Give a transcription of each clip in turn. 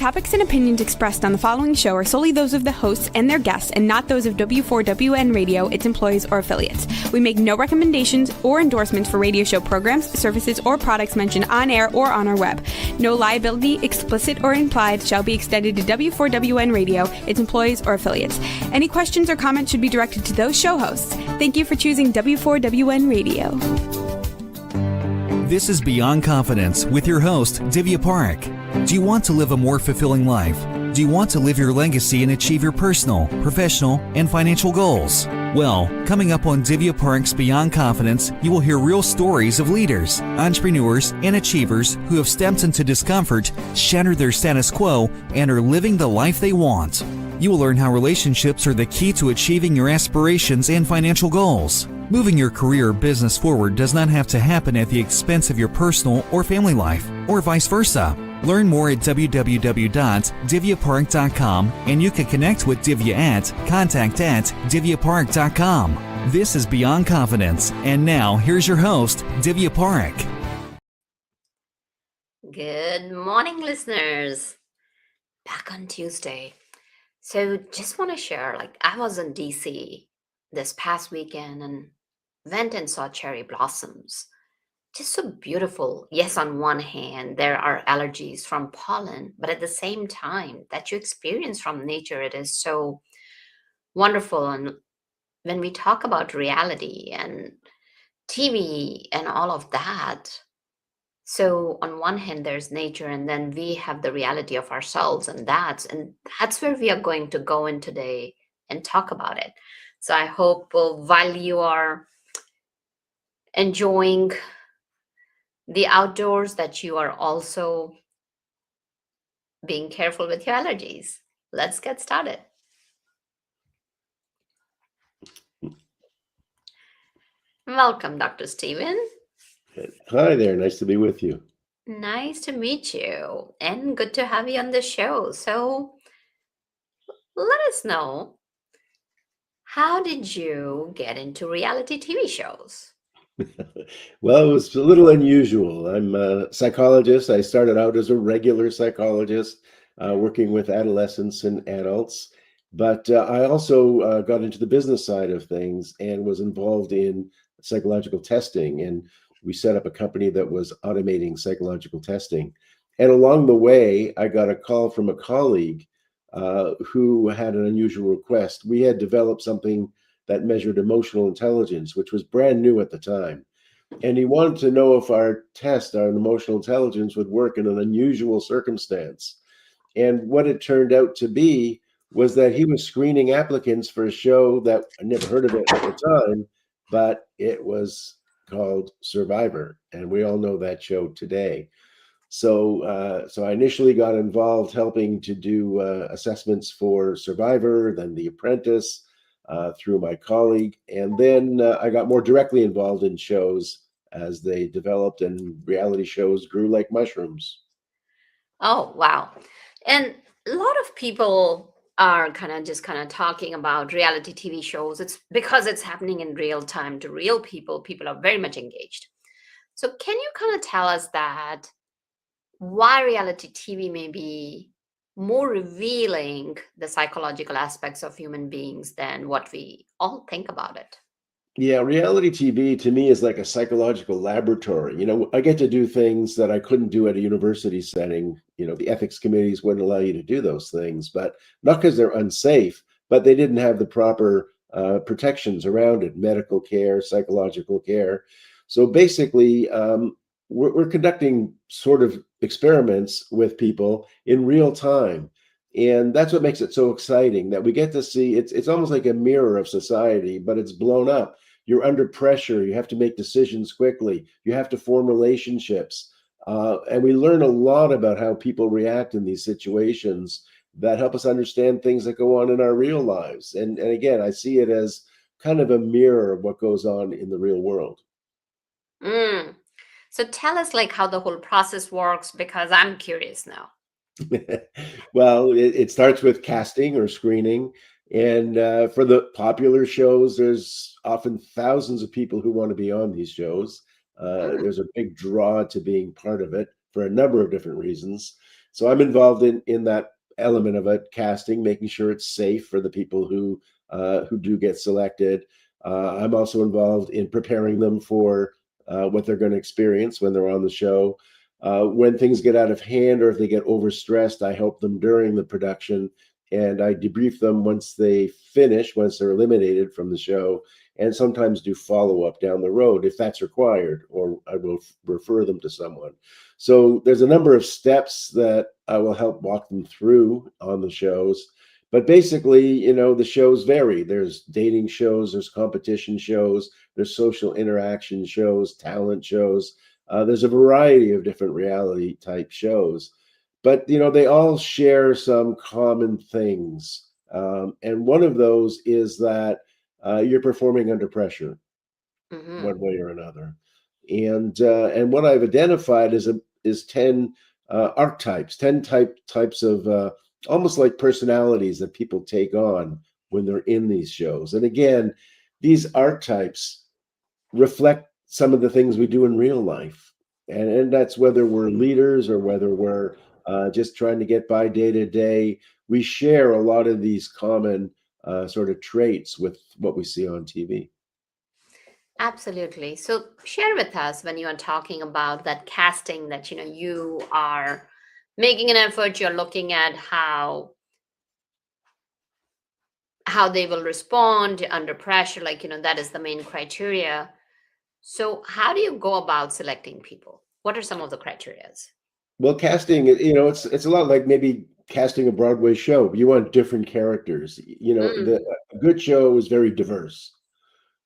topics and opinions expressed on the following show are solely those of the hosts and their guests and not those of W4WN Radio, its employees, or affiliates. We make no recommendations or endorsements for radio show programs, services, or products mentioned on air or on our web. No liability, explicit or implied, shall be extended to W4WN Radio, its employees, or affiliates. Any questions or comments should be directed to those show hosts. Thank you for choosing W4WN Radio. This is Beyond Confidence with your host, Divya Parekh. Do you want to live a more fulfilling life? Do you want to live your legacy and achieve your personal, professional, and financial goals? Well, coming up on Divya Parekh's Beyond Confidence, you will hear real stories of leaders, entrepreneurs, and achievers who have stepped into discomfort, shattered their status quo, and are living the life they want. You will learn how relationships are the key to achieving your aspirations and financial goals. Moving your career or business forward does not have to happen at the expense of your personal or family life, or vice versa. Learn more at www.divyaparekh.com, and you can connect with Divya at contact@divyaparekh.com. This is Beyond Confidence, and now here's your host, Divya Parekh. Good morning, listeners. Back on Tuesday. So just want to share, I was in DC this past weekend and went and saw cherry blossoms. Just so beautiful. Yes, on one hand, there are allergies from pollen, but at the same time, that you experience from nature, it is so wonderful. And when we talk about reality and TV and all of that, so on one hand, there's nature, and then we have the reality of ourselves, and that's where we are going to go in today and talk about it. So I hope while you are enjoying the outdoors, that you are also being careful with your allergies. Let's get started. Welcome, Dr. Steven. Hi there. Nice to be with you. Nice to meet you, and good to have you on the show. So let us know, how did you get into reality TV shows? Well, it was a little unusual. I'm a psychologist. I started out as a regular psychologist, working with adolescents and adults. But I also got into the business side of things and was involved in psychological testing. And we set up a company that was automating psychological testing. And along the way, I got a call from a colleague who had an unusual request. We had developed something that measured emotional intelligence, which was brand new at the time. And he wanted to know if our test, our emotional intelligence, would work in an unusual circumstance. And what it turned out to be was that he was screening applicants for a show that I never heard of it at the time, but it was called Survivor. And we all know that show today. So I initially got involved helping to do assessments for Survivor, then The Apprentice, through my colleague. And then I got more directly involved in shows as they developed, and reality shows grew like mushrooms. Oh, wow. And a lot of people are kind of talking about reality TV shows. It's because it's happening in real time to real people. People are very much engaged. So can you kind of tell us that why reality TV may be more revealing the psychological aspects of human beings than what we all think about it? Yeah, reality TV to me is like a psychological laboratory. I get to do things that I couldn't do at a university setting. The ethics committees wouldn't allow you to do those things, but not because they're unsafe, but they didn't have the proper protections around it, medical care, psychological care. So basically, we're conducting sort of experiments with people in real time. And that's what makes it so exciting, that we get to see it's almost like a mirror of society, but it's blown up. You're under pressure. You have to make decisions quickly. You have to form relationships. And we learn a lot about how people react in these situations that help us understand things that go on in our real lives. And again, I see it as kind of a mirror of what goes on in the real world. So tell us how the whole process works, because I'm curious now. Well, it starts with casting or screening. And for the popular shows, there's often thousands of people who want to be on these shows. There's a big draw to being part of it for a number of different reasons. So I'm involved in that element of it, casting, making sure it's safe for the people who do get selected. I'm also involved in preparing them for what they're going to experience when they're on the show. When things get out of hand or if they get overstressed, I help them during the production, and I debrief them once they finish, once they're eliminated from the show, and sometimes do follow-up down the road if that's required, or I will refer them to someone. So there's a number of steps that I will help walk them through on the shows. But basically, the shows vary. There's dating shows, there's competition shows, there's social interaction shows, talent shows. There's a variety of different reality type shows, but they all share some common things. And one of those is that you're performing under pressure, Mm-hmm. one way or another. And what I've identified is 10 archetypes, 10 types of almost like personalities that people take on when they're in these shows. And again, these archetypes reflect some of the things we do in real life. And that's whether we're leaders or whether we're just trying to get by day to day. We share a lot of these common sort of traits with what we see on TV. Absolutely. So share with us when you are talking about that casting that you are making an effort, you're looking at how they will respond under pressure, like that is the main criteria. So how do you go about selecting people? What are some of the criterias? Well, casting, it's a lot like maybe casting a Broadway show. You want different characters. Mm, A good show is very diverse.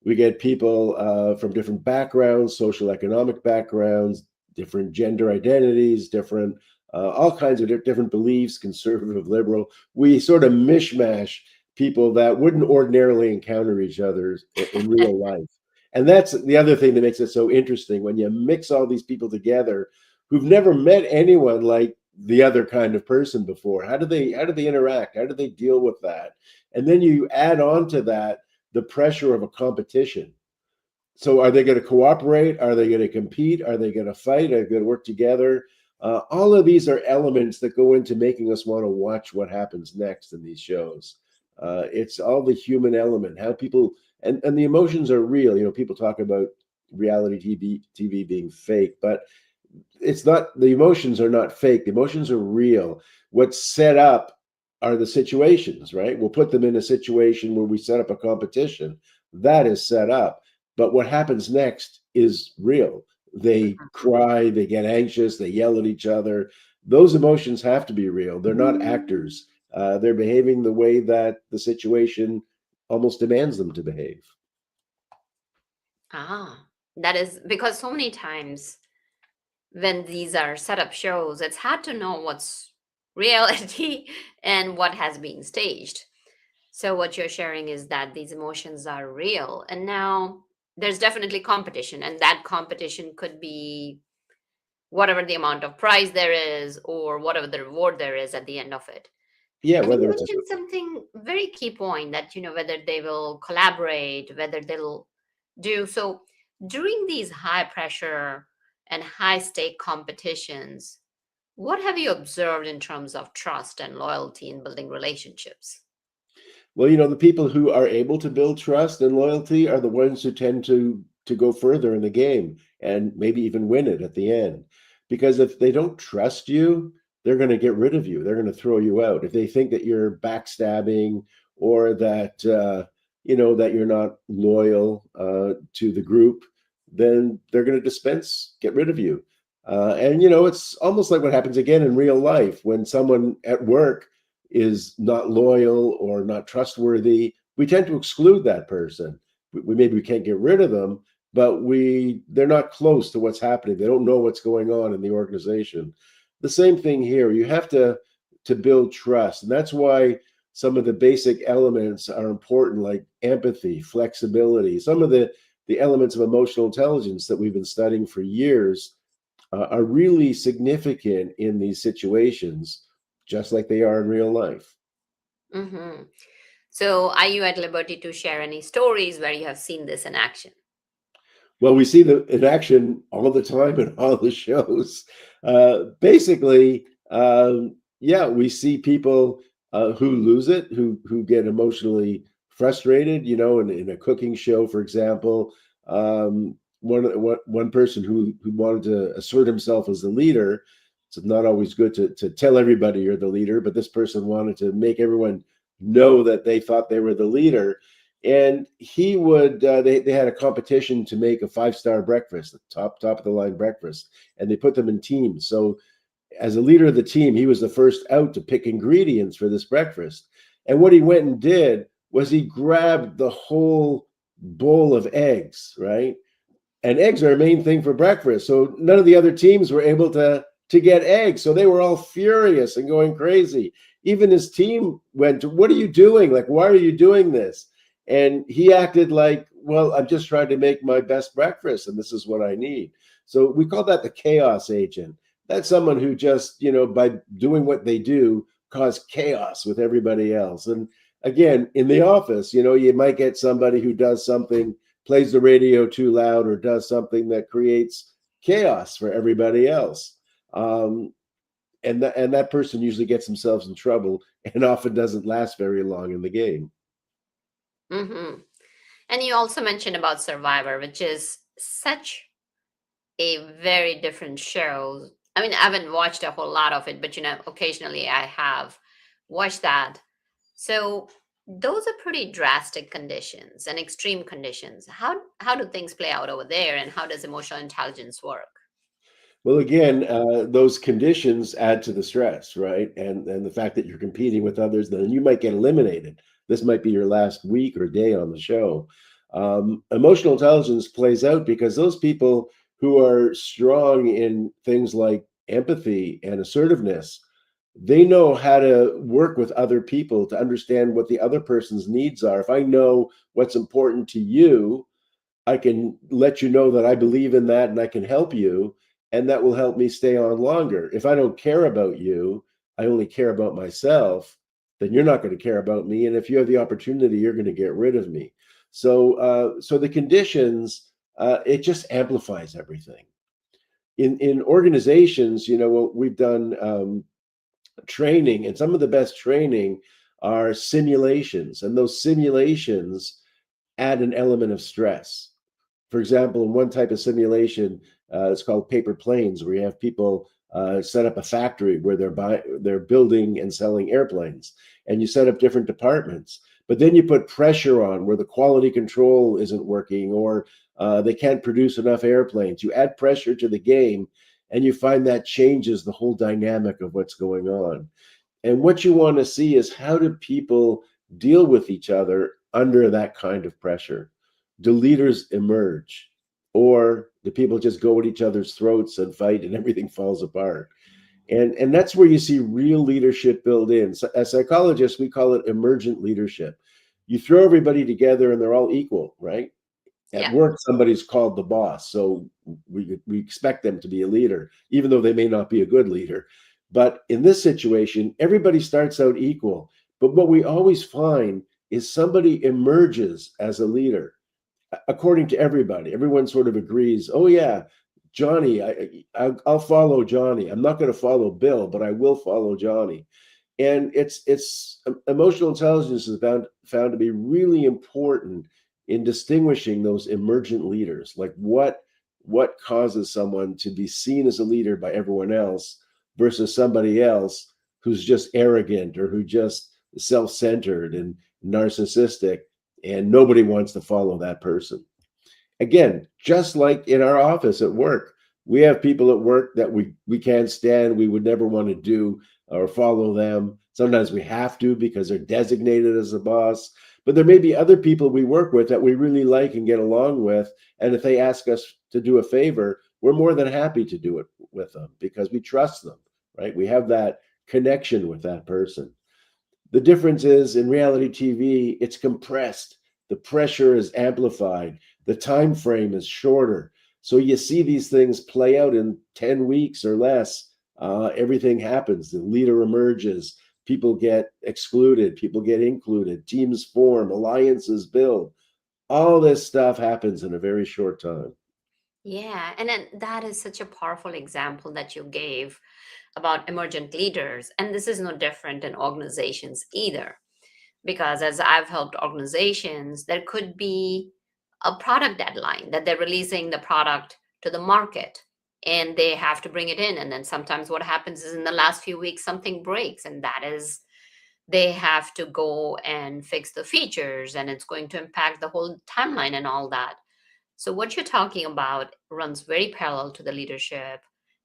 We get people from different backgrounds, social economic backgrounds, different gender identities, different all kinds of different beliefs, conservative, liberal. We sort of mishmash people that wouldn't ordinarily encounter each other in real life. And that's the other thing that makes it so interesting when you mix all these people together who've never met anyone like the other kind of person before. How do they interact? How do they deal with that? And then you add on to that the pressure of a competition. So are they going to cooperate? Are they going to compete? Are they going to fight? Are they going to work together? All of these are elements that go into making us want to watch what happens next in these shows. It's all the human element, how people and the emotions are real. People talk about reality TV being fake, but it's not. The emotions are not fake. The emotions are real. What's set up are the situations, right? We'll put them in a situation where we set up a competition. That is set up. But what happens next is real. They cry, they get anxious, they yell at each other. Those emotions have to be real. They're not actors. They're behaving the way that the situation almost demands them to behave. that is because so many times when these are set up shows, it's hard to know what's reality and what has been staged. So what you're sharing is that these emotions are real. And now there's definitely competition, and that competition could be whatever the amount of prize there is or whatever the reward there is at the end of it. Yeah, And you whether it's a mentioned something very key point that, whether they will collaborate, whether they'll do so during these high pressure and high stake competitions. What have you observed in terms of trust and loyalty in building relationships? Well, the people who are able to build trust and loyalty are the ones who tend to go further in the game and maybe even win it at the end. Because if they don't trust you, they're going to get rid of you. They're going to throw you out. If they think that you're backstabbing or that that you're not loyal to the group, then they're going to get rid of you. And it's almost like what happens again in real life when someone at work is not loyal or not trustworthy. We tend to exclude that person. Maybe we can't get rid of them, but they're not close to what's happening. They don't know what's going on in the organization. The same thing here. You have to build trust, and that's why some of the basic elements are important, like empathy, flexibility. Some of the elements of emotional intelligence that we've been studying for years are really significant in these situations, just like they are in real life. Hmm. So, are you at liberty to share any stories where you have seen this in action? Well, we see the in action all the time in all the shows. Basically, Yeah, we see people who lose it, who get emotionally frustrated. In a cooking show, for example, one person who wanted to assert himself as the leader. It's not always good to tell everybody you're the leader, but this person wanted to make everyone know that they thought they were the leader. And he would they had a competition to make a 5-star breakfast, a top of the line breakfast, and they put them in teams. So as a leader of the team, he was the first out to pick ingredients for this breakfast. And what he went and did was he grabbed the whole bowl of eggs, right? And eggs are a main thing for breakfast. So none of the other teams were able to get eggs. So they were all furious and going crazy. Even his team went to, "What are you doing? Like, why are you doing this?" And he acted like, "Well, I'm just trying to make my best breakfast, and this is what I need." So we call that the chaos agent. That's someone who just, by doing what they do, cause chaos with everybody else. And again, in the office, you might get somebody who does something, plays the radio too loud, or does something that creates chaos for everybody else. Um, and that person usually gets themselves in trouble and often doesn't last very long in the game. Mm-hmm. And you also mentioned about Survivor, which is such a very different show. I mean, I haven't watched a whole lot of it, but occasionally I have watched that. So those are pretty drastic conditions and extreme conditions. How do things play out over there, and how does emotional intelligence work? Well, again, those conditions add to the stress, right? And the fact that you're competing with others, then you might get eliminated. This might be your last week or day on the show. Emotional intelligence plays out because those people who are strong in things like empathy and assertiveness, they know how to work with other people to understand what the other person's needs are. If I know what's important to you, I can let you know that I believe in that and I can help you, and that will help me stay on longer. If I don't care about you, I only care about myself, then you're not going to care about me. And if you have the opportunity, you're going to get rid of me. So the conditions, it just amplifies everything. In organizations, we've done training, and some of the best training are simulations, and those simulations add an element of stress. For example, in one type of simulation, it's called paper planes, where you have people set up a factory where they're building and selling airplanes, and you set up different departments. But then you put pressure on where the quality control isn't working, or they can't produce enough airplanes. You add pressure to the game, and you find that changes the whole dynamic of what's going on. And what you want to see is, how do people deal with each other under that kind of pressure? Do leaders emerge? Or do people just go at each other's throats and fight and everything falls apart? And that's where you see real leadership built in. So as psychologists, we call it emergent leadership. You throw everybody together and they're all equal, right? At Yeah. work, somebody's called the boss, so we expect them to be a leader, even though they may not be a good leader. But in this situation, everybody starts out equal. But what we always find is somebody emerges as a leader, according to everybody. Everyone sort of agrees, "Oh yeah, Johnny, I'll follow Johnny. I'm not going to follow Bill, but I will follow Johnny." And it's emotional intelligence is found to be really important in distinguishing those emergent leaders. Like, what causes someone to be seen as a leader by everyone else versus somebody else who's just arrogant, or who just self-centered and narcissistic, and nobody wants to follow that person. Again, just like in our office at work, we have people at work that we can't stand, we would never want to do or follow them. Sometimes we have to because they're designated as a boss. But there may be other people we work with that we really like and get along with. And if they ask us to do a favor, we're more than happy to do it with them because we trust them, right? We have that connection with that person. The difference is, in reality TV, it's compressed. The pressure is amplified. The time frame is shorter. So you see these things play out in 10 weeks or less. Everything happens. The leader emerges. People get excluded. People get included. Teams form. Alliances build. All this stuff happens in a very short time. Yeah, and then that is such a powerful example that you gave. about emergent leaders. And this is no different in organizations either. Because as I've helped organizations, there could be a product deadline that they're releasing the product to the market and they have to bring it in. And then sometimes what happens is in the last few weeks, something breaks, and that is they have to go and fix the features and it's going to impact the whole timeline and all that. So, what you're talking about runs very parallel to the leadership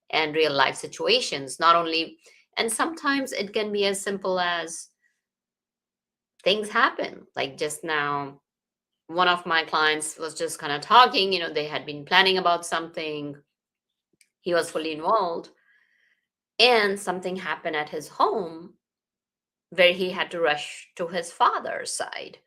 and real life situations, not only, and sometimes it can be as simple as things happen. Like just now, one of my clients was just kind of talking, they had been planning about something, he was fully involved, and something happened at his home where he had to rush to his father's side.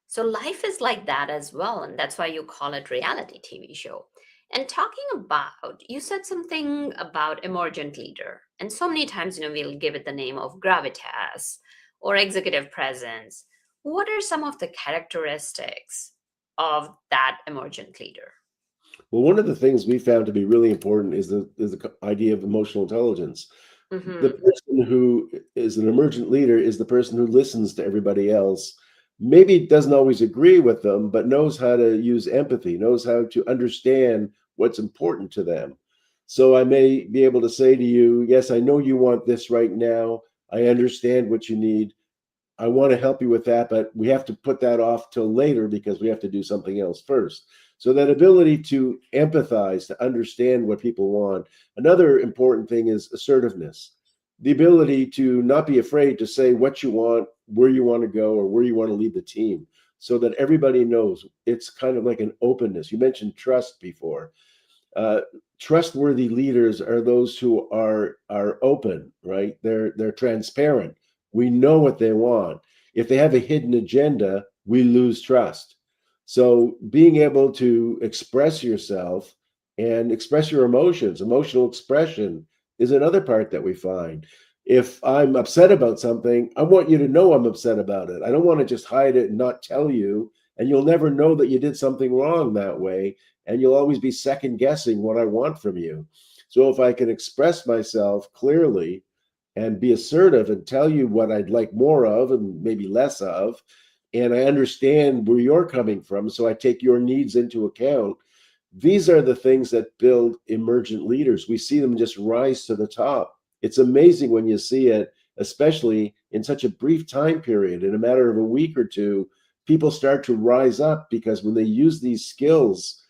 So life is like that as well. And that's why you call it reality TV show. And talking about, you said something about emergent leader. And so many times, we'll give it the name of gravitas or executive presence. What are some of the characteristics of that emergent leader? Well, one of the things we found to be really important is the idea of emotional intelligence. The Mm-hmm. person who is an emergent leader is the person who listens to everybody else. Maybe doesn't always agree with them, but knows how to use empathy, knows how to understand what's important to them. So I may be able to say to you, yes, I know you want this right now. I understand what you need. I want to help you with that, but we have to put that off till later because we have to do something else first. So that ability to empathize, to understand what people want. Another important thing is assertiveness. The ability to not be afraid to say what you want, where you want to go, or where you want to lead the team so that everybody knows. It's kind of like an openness. You mentioned trust before. uh, Trustworthy leaders are those who are open, right? They're transparent. We know what they want. If they have a hidden agenda, we lose trust. So being able to express yourself and express your emotions, emotional expression is another part that we find. If I'm upset about something, I want you to know I'm upset about it. I don't want to just hide it and not tell you, and you'll never know that you did something wrong that way, and you'll always be second guessing what I want from you. So if I can express myself clearly and be assertive and tell you what I'd like more of and maybe less of, and I understand where you're coming from, so I take your needs into account, these are the things that build emergent leaders. We see them just rise to the top. It's amazing when you see it, especially in such a brief time period. In a matter of a week or two, people start to rise up because when they use these skills,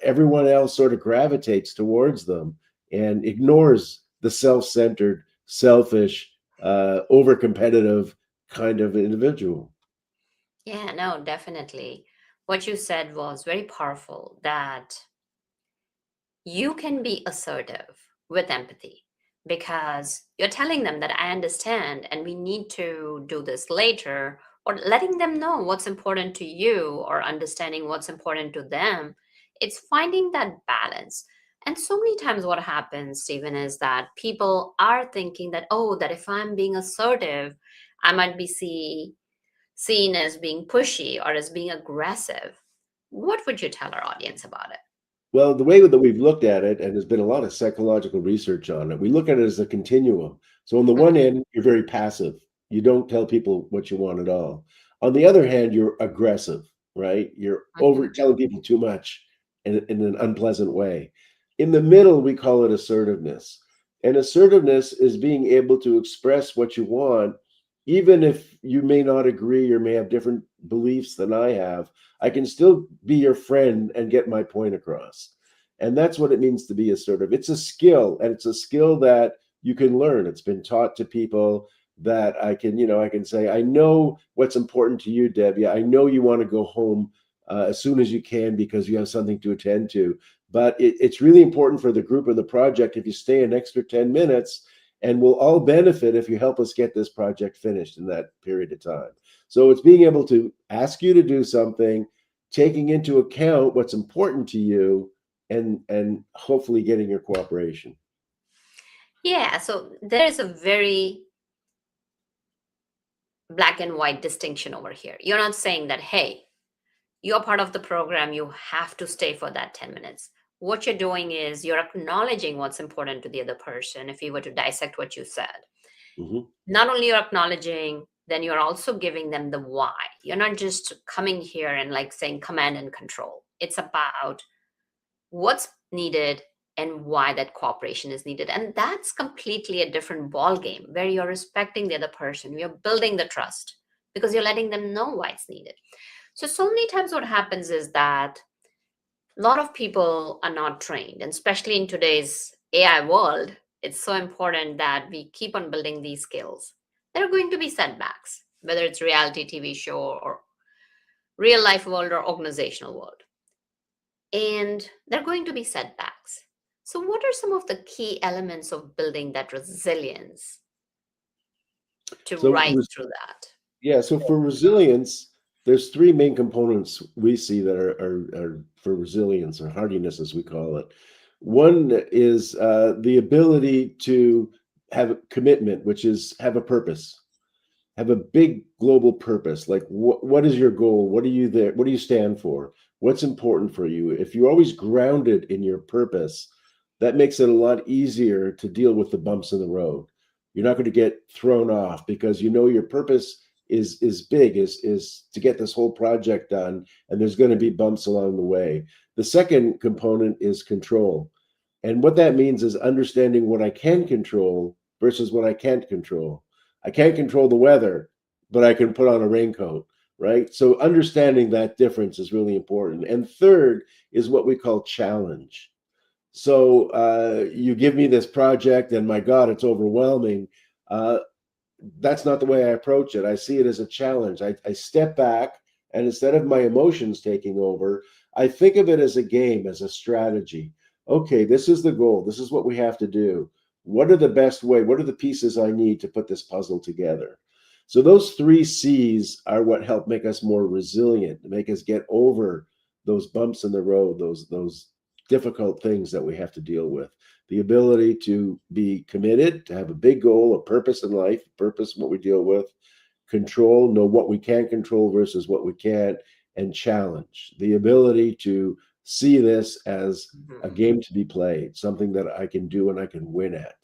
everyone else sort of gravitates towards them and ignores the self-centered, selfish, over-competitive kind of individual. Yeah, no, definitely. What you said was very powerful, that you can be assertive with empathy because you're telling them that I understand and we need to do this later, or letting them know what's important to you or understanding what's important to them. It's finding that balance. And so many times, what happens, Stephen, is that people are thinking that, oh, that if I'm being assertive, I might be seen as being pushy or as being aggressive. What would you tell our audience about it? Well, the way that we've looked at it, and there's been a lot of psychological research on it, we look at it as a continuum. So on the one Mhm, end, you're very passive. You don't tell people what you want at all. On the other hand, you're aggressive, right? You're over mhm. telling people too much in an unpleasant way. In the middle, we call it assertiveness. And assertiveness is being able to express what you want, even if you may not agree or may have different beliefs than I have. I can still be your friend and get my point across. And that's what it means to be assertive. It's a skill, and it's a skill that you can learn. It's been taught to people that I can say, I know what's important to you, Debbie. I know you want to go home as soon as you can because you have something to attend to. But it's really important for the group or the project if you stay an extra 10 minutes, and we'll all benefit if you help us get this project finished in that period of time. So it's being able to ask you to do something, taking into account what's important to you, and hopefully getting your cooperation. Yeah, so there's a very black and white distinction over here. You're not saying that, hey, you're part of the program, you have to stay for that 10 minutes. what you're doing is you're acknowledging what's important to the other person. If you were to dissect what you said, Mhm. not only you're acknowledging, then you're also giving them the why. You're not just coming here and like saying command and control. It's about what's needed and why that cooperation is needed. And that's completely a different ball game where you're respecting the other person. You're building the trust because you're letting them know why it's needed. So many times what happens is that a lot of people are not trained, and especially in today's AI world, it's so important that we keep on building these skills. There are going to be setbacks, whether it's reality TV show or real life world or organizational world. And there are going to be setbacks. So, what are some of the key elements of building that resilience to So rise through that? yeah, so for resilience, there's three main components we see that are for resilience or hardiness, as we call it. One is the ability to have a commitment, which is have a purpose, have a big global purpose. Like what is your goal? What are you there? What do you stand for? What's important for you? If you're always grounded in your purpose, that makes it a lot easier to deal with the bumps in the road. You're not going to get thrown off because you know your purpose is big, is to get this whole project done, and there's going to be bumps along the way. The second component is control. And what that means is understanding what I can control versus what I can't control. I can't control the weather, but I can put on a raincoat, right? So understanding that difference is really important. And third is what we call challenge. So you give me this project, and my God, it's overwhelming. Uh, that's not the way I approach it. I see it as a challenge. I step back, and instead of my emotions taking over, I think of it as a game, as a strategy. Okay, this is the goal. This is what we have to do. What are the best way? What are the pieces I need to put this puzzle together? So those three C's are what help make us more resilient, make us get over those bumps in the road, those difficult things that we have to deal with. The ability to be committed, to have a big goal, a purpose in life, purpose, what we deal with, control, know what we can control versus what we can't, and challenge. The ability to see this as a Mhm. game to be played, something that I can do and I can win at.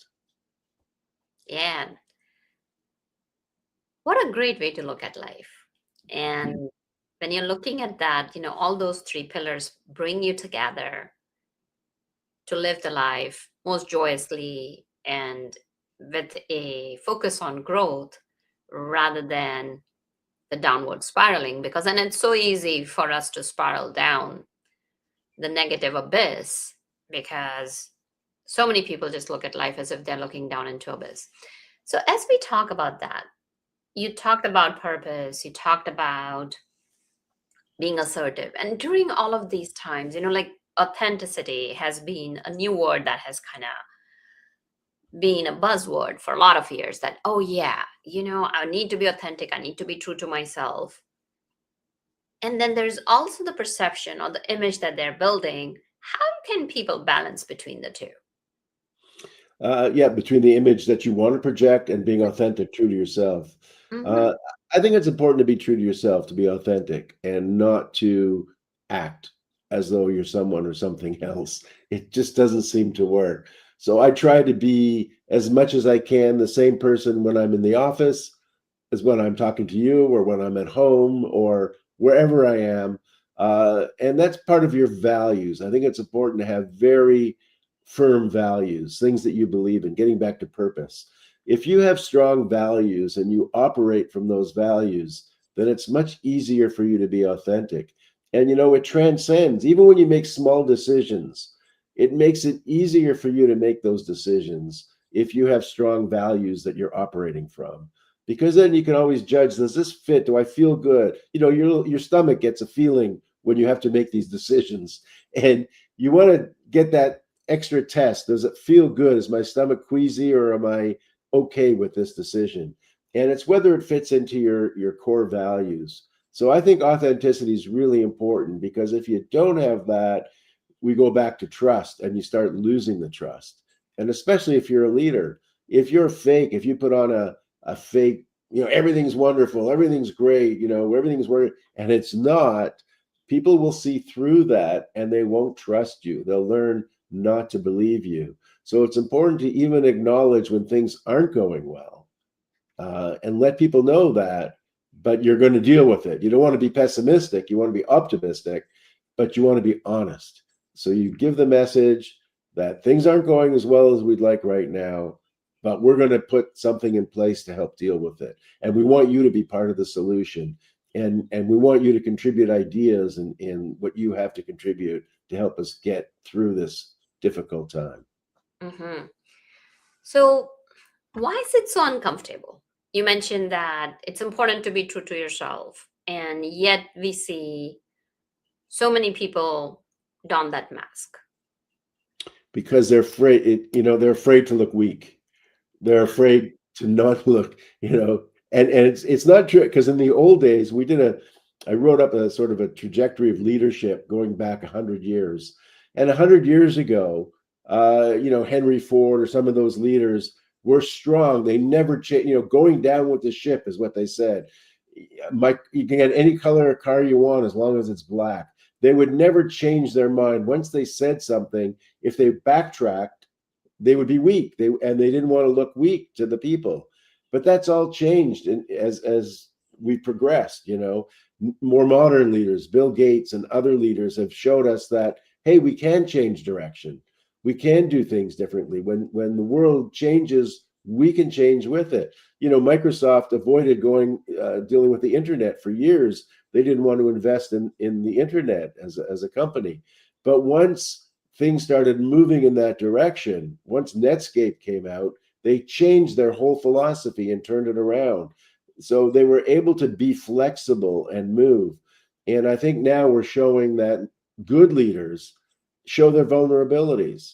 Yeah. What a great way to look at life. And when you're looking at that, all those three pillars bring you together to live the life most joyously and with a focus on growth rather than the downward spiraling. Because then it's so easy for us to spiral down the negative abyss because so many people just look at life as if they're looking down into abyss. So as we talk about that, you talked about purpose, you talked about being assertive. And during all of these times, like authenticity has been a new word that has kind of been a buzzword for a lot of years that, oh, yeah, I need to be authentic, I need to be true to myself. And then there's also the perception or the image that they're building. How can people balance between the two? Yeah, between the image that you want to project and being authentic, true to yourself. Hmm. Uh, I think it's important to be true to yourself, to be authentic, and not to act as though you're someone or something else. It just doesn't seem to work. So I try to be as much as I can the same person when I'm in the office as when I'm talking to you or when I'm at home or wherever I am. And that's part of your values. I think it's important to have very firm values, things that you believe in, getting back to purpose. If you have strong values and you operate from those values, then it's much easier for you to be authentic. And it transcends, even when you make small decisions, it makes it easier for you to make those decisions if you have strong values that you're operating from, because then you can always judge, does this fit? Do I feel good? Your stomach gets a feeling when you have to make these decisions, and you want to get that extra test. Does it feel good? Is my stomach queasy, or am I okay with this decision? And it's whether it fits into your core values. So I think authenticity is really important, because if you don't have that, we go back to trust and you start losing the trust. And especially if you're a leader, if you're fake, if you put on a fake, everything's wonderful, everything's great, everything's working, and it's not, people will see through that and they won't trust you. They'll learn not to believe you. So it's important to even acknowledge when things aren't going well, and let people know that, but you're going to deal with it. You don't want to be pessimistic. You want to be optimistic, but you want to be honest. So you give the message that things aren't going as well as we'd like right now, but we're going to put something in place to help deal with it. And we want you to be part of the solution. And we want you to contribute ideas in what you have to contribute to help us get through this difficult time. Mm-hmm. So, why is it so uncomfortable? You mentioned that it's important to be true to yourself, and yet we see so many people don that mask. Because they're afraid, they're afraid to look weak. They're afraid to not look, and it's not true, because in the old days I wrote up a sort of a trajectory of leadership going back 100 years. And 100 years ago, Henry Ford or some of those leaders were strong. They never changed, going down with the ship is what they said. Mike, you can get any color of car you want as long as it's black. They would never change their mind. Once they said something, if they backtracked, they would be weak. They didn't want to look weak to the people. But that's all changed as we progressed. More modern leaders, Bill Gates and other leaders, have showed us that, hey, we can change direction. We can do things differently. When the world changes, we can change with it. Microsoft avoided dealing with the internet for years. They didn't want to invest in the internet as a company. But once things started moving in that direction, once Netscape came out, they changed their whole philosophy and turned it around. So they were able to be flexible and move. And I think now we're showing that good leaders show their vulnerabilities,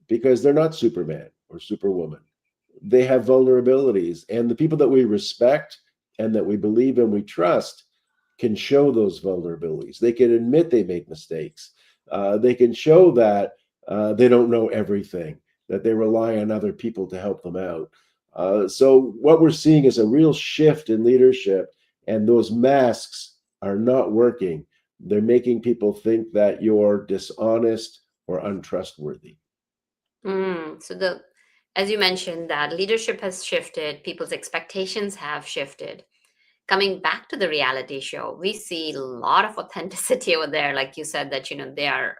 because they're not Superman or Superwoman. They have vulnerabilities. And the people that we respect and that we believe in, we trust, can show those vulnerabilities. They can admit they make mistakes. They can show that they don't know everything, that they rely on other people to help them out. So what we're seeing is a real shift in leadership, and those masks are not working. They're making people think that you're dishonest or untrustworthy. So as you mentioned, that leadership has shifted, people's expectations have shifted. Coming back to the reality show, we see a lot of authenticity over there. Like you said, that, they are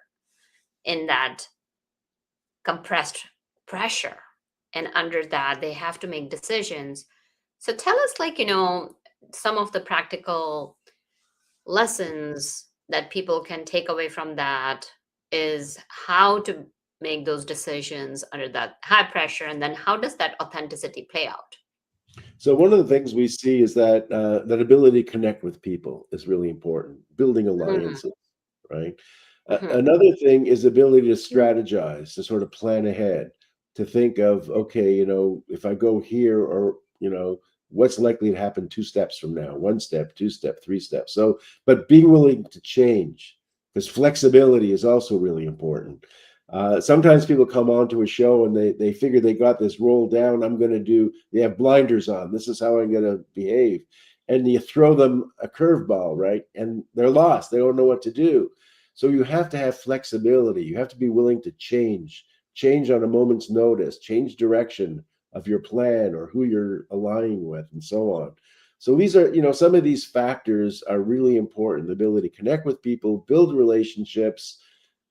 in that compressed pressure, and under that, they have to make decisions. So tell us, some of the practical lessons that people can take away from that is how to make those decisions under that high pressure, and then how does that authenticity play out? So one of the things we see is that that ability to connect with people is really important. Building alliances, right? Another thing is the ability to strategize, to sort of plan ahead, to think of, okay, if I go here, or what's likely to happen 2 steps from now, 1 step, 2 step, 3 steps. So, but being willing to change, because flexibility is also really important. Sometimes people come onto a show and they figure they got this roll down. They have blinders on. This is how I'm going to behave. And you throw them a curveball, right? And they're lost. They don't know what to do. So you have to have flexibility. You have to be willing to change on a moment's notice, change direction of your plan or who you're aligning with, and so on. So these are, some of these factors are really important. The ability to connect with people, build relationships,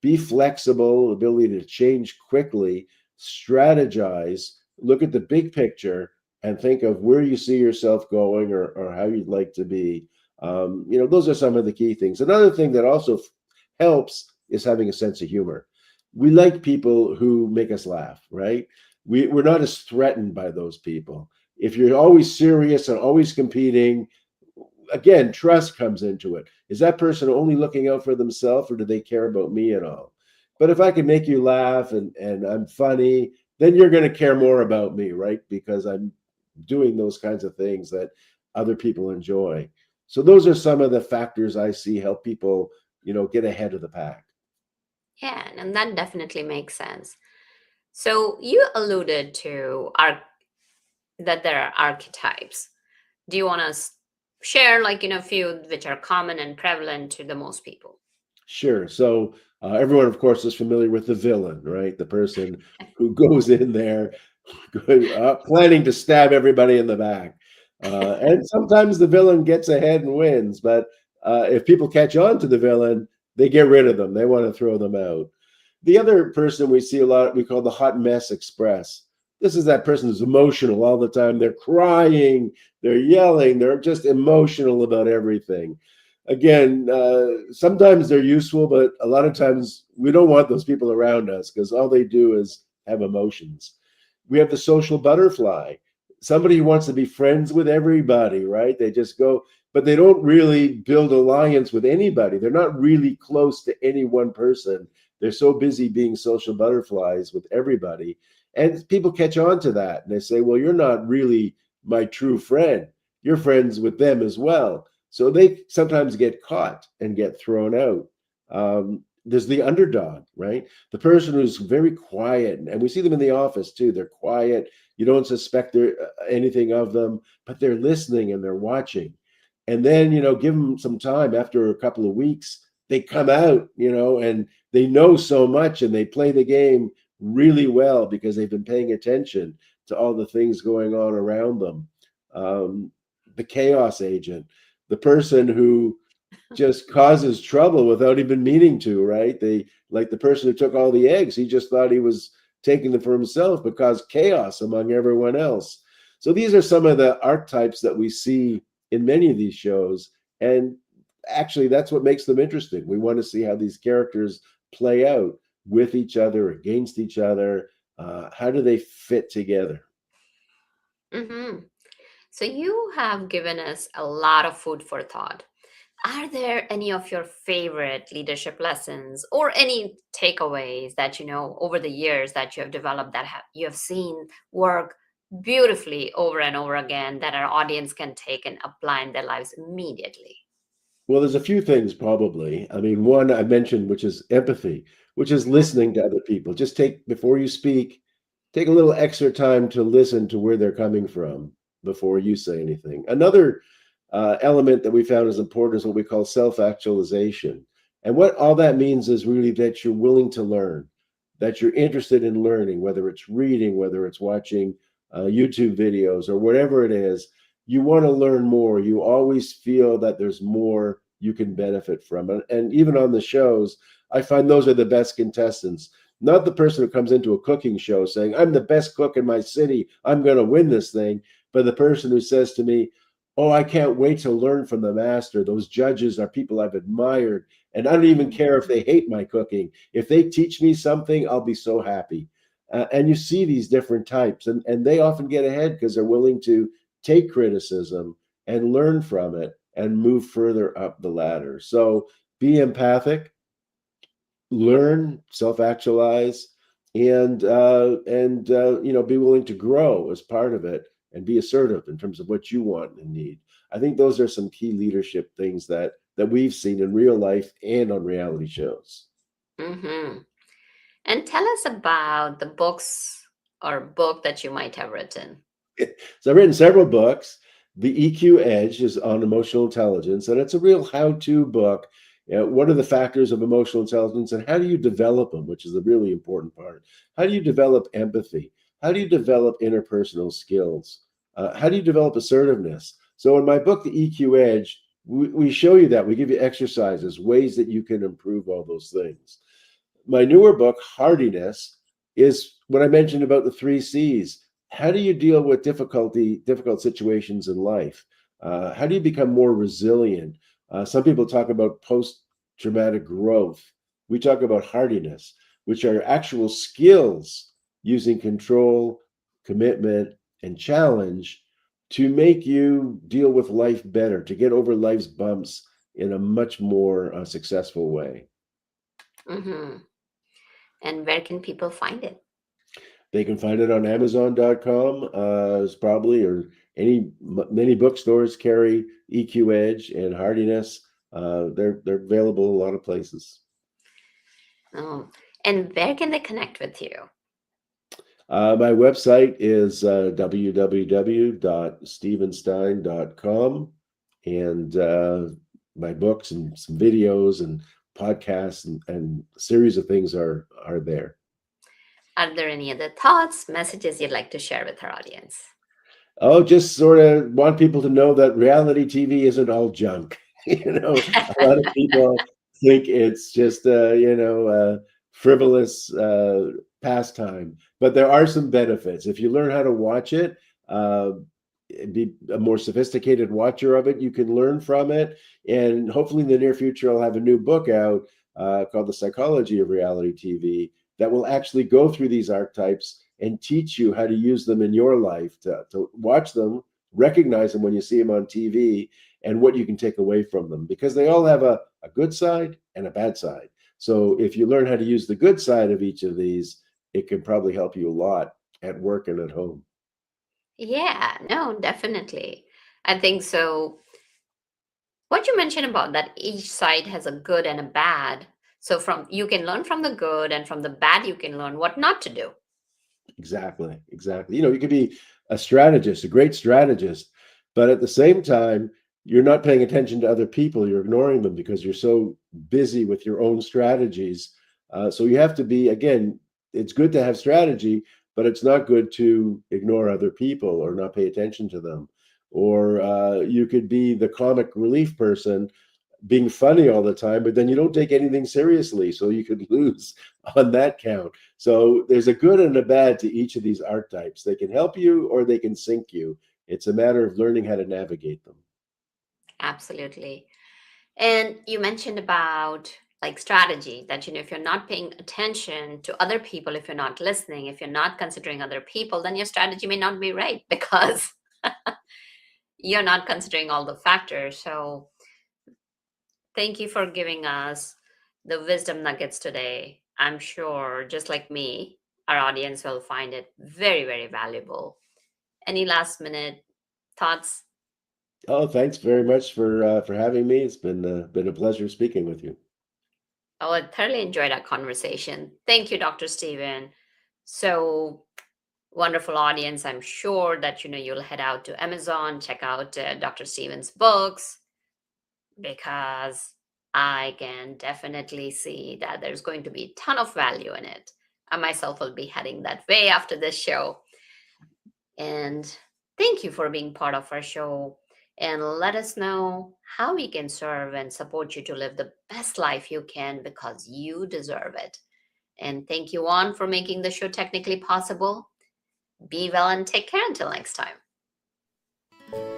be flexible, ability to change quickly, strategize, look at the big picture, and think of where you see yourself going, or how you'd like to be. Those are some of the key things. Another thing that also helps is having a sense of humor. We like people who make us laugh, right? We're not as threatened by those people. If you're always serious and always competing, again, trust comes into it. Is that person only looking out for themselves, or do they care about me at all? But if I can make you laugh and I'm funny, then you're going to care more about me, right? Because I'm doing those kinds of things that other people enjoy. So those are some of the factors I see help people, get ahead of the pack. Yeah, and that definitely makes sense. So you alluded to that there are archetypes. Do you want to share, a few which are common and prevalent to the most people? Sure. So everyone, of course, is familiar with the villain, right? The person who goes in there planning to stab everybody in the back. And sometimes the villain gets ahead and wins, but if people catch on to the villain, they get rid of them. They want to throw them out. The other person we see a lot, we call the hot mess express. This is that person who's emotional all the time. They're crying, they're yelling, they're just emotional about everything. Again, sometimes they're useful, but a lot of times we don't want those people around us because all they do is have emotions. We have the social butterfly, somebody who wants to be friends with everybody, right? They just go, but they don't really build alliance with anybody. They're not really close to any one person. They're so busy being social butterflies with everybody. And people catch on to that and they say, well, you're not really my true friend. You're friends with them as well. So they sometimes get caught and get thrown out. There's the underdog, right? The person who's very quiet, and we see them in the office too. They're quiet. You don't suspect anything of them, but they're listening and they're watching. And then, give them some time. After a couple of weeks, they come out, and they know so much and they play the game really well because they've been paying attention to all the things going on around them. The chaos agent, the person who just causes trouble without even meaning to, right? They, like the person who took all the eggs, he just thought he was taking them for himself, but caused chaos among everyone else. So these are some of the archetypes that we see in many of these shows. And actually, that's what makes them interesting. We want to see how these characters play out with each other, against each other. How do they fit together? Mm-hmm. So you have given us a lot of food for thought. Are there any of your favorite leadership lessons or any takeaways that over the years that you have developed that you have seen work beautifully over and over again that our audience can take and apply in their lives immediately? Well, there's a few things probably. I mean, one I mentioned, which is empathy, which is listening to other people. Just before you speak, take a little extra time to listen to where they're coming from before you say anything. Another element that we found is important is what we call self-actualization. And what all that means is really that you're willing to learn, that you're interested in learning, whether it's reading, whether it's watching YouTube videos or whatever it is. You want to learn more. You always feel that there's more you can benefit from. And even on the shows, I find those are the best contestants. Not the person who comes into a cooking show saying, I'm the best cook in my city, I'm going to win this thing. But the person who says to me, oh, I can't wait to learn from the master. Those judges are people I've admired. And I don't even care if they hate my cooking. If they teach me something, I'll be so happy. And you see these different types, and they often get ahead because they're willing to take criticism and learn from it and move further up the ladder. So be empathic, learn, self-actualize, and be willing to grow as part of it and be assertive in terms of what you want and need. I think those are some key leadership things that we've seen in real life and on reality shows. Mm-hmm. And tell us about the books or book that you might have written. So I've written several books. The EQ Edge is on emotional intelligence, and it's a real how-to book. What are the factors of emotional intelligence and how do you develop them, which is a really important part. How do you develop empathy? How do you develop interpersonal skills? How do you develop assertiveness? So in my book, The EQ Edge, we show you that. We give you exercises, ways that you can improve all those things. My newer book, Hardiness, is what I mentioned about the 3 C's. How do you deal with difficult situations in life? How do you become more resilient? Some people talk about post-traumatic growth. We talk about hardiness, which are actual skills using control, commitment, and challenge to make you deal with life better, to get over life's bumps in a much more successful way. Mm-hmm. And where can people find it? They can find it on Amazon.com, probably, or many bookstores carry EQ Edge and Hardiness. They're available a lot of places. Oh, and where can they connect with you? My website is www.stevenstein.com, and my books and some videos and podcasts and series of things are there. Are there any other thoughts, messages you'd like to share with our audience? Oh, just sort of want people to know that reality TV isn't all junk. A lot of people think it's just frivolous pastime, but there are some benefits if you learn how to watch it. Be a more sophisticated watcher of it. You can learn from it, and hopefully in the near future I'll have a new book out called The Psychology of Reality TV that will actually go through these archetypes and teach you how to use them in your life, to watch them, recognize them when you see them on TV, and what you can take away from them, because they all have a good side and a bad side. So if you learn how to use the good side of each of these, it can probably help you a lot at work and at home. Yeah, no, definitely. I think so. What you mentioned about that each side has a good and a bad. So you can learn from the good, and from the bad you can learn what not to do. Exactly. You could be a strategist, a great strategist, but at the same time, you're not paying attention to other people. You're ignoring them because you're so busy with your own strategies. So you have to be, again, it's good to have strategy, but it's not good to ignore other people or not pay attention to them. Or you could be the comic relief person being funny all the time, but then you don't take anything seriously. So you could lose on that count. So there's a good and a bad to each of these archetypes. They can help you or they can sink you. It's a matter of learning how to navigate them. Absolutely. And you mentioned about like strategy that, if you're not paying attention to other people, if you're not listening, if you're not considering other people, then your strategy may not be right because you're not considering all the factors. So thank you for giving us the wisdom nuggets today. I'm sure, just like me, our audience will find it very, very valuable. Any last minute thoughts? Oh, thanks very much for having me. It's been a pleasure speaking with you. Oh, I thoroughly enjoyed our conversation. Thank you, Dr. Steven. So wonderful audience. I'm sure that, you'll head out to Amazon, check out Dr. Steven's books, because I can definitely see that there's going to be a ton of value in it. I myself will be heading that way after this show. And thank you for being part of our show. And let us know how we can serve and support you to live the best life you can, because you deserve it. And thank you, Juan, for making the show technically possible. Be well and take care until next time.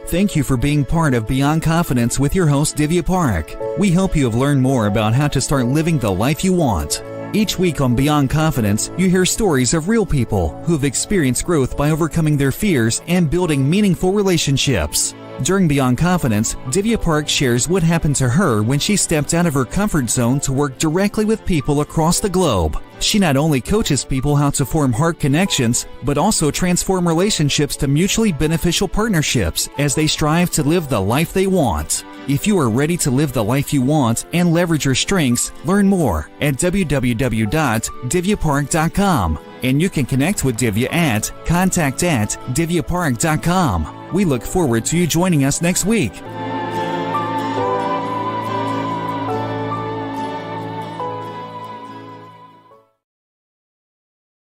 Thank you for being part of Beyond Confidence with your host, Divya Parekh. We hope you have learned more about how to start living the life you want. Each week on Beyond Confidence, you hear stories of real people who have experienced growth by overcoming their fears and building meaningful relationships. During Beyond Confidence, Divya Parekh shares what happened to her when she stepped out of her comfort zone to work directly with people across the globe. She not only coaches people how to form heart connections, but also transform relationships to mutually beneficial partnerships as they strive to live the life they want. If you are ready to live the life you want and leverage your strengths, learn more at www.divyaparekh.com. And you can connect with Divya at contact@divyaparekh.com. We look forward to you joining us next week.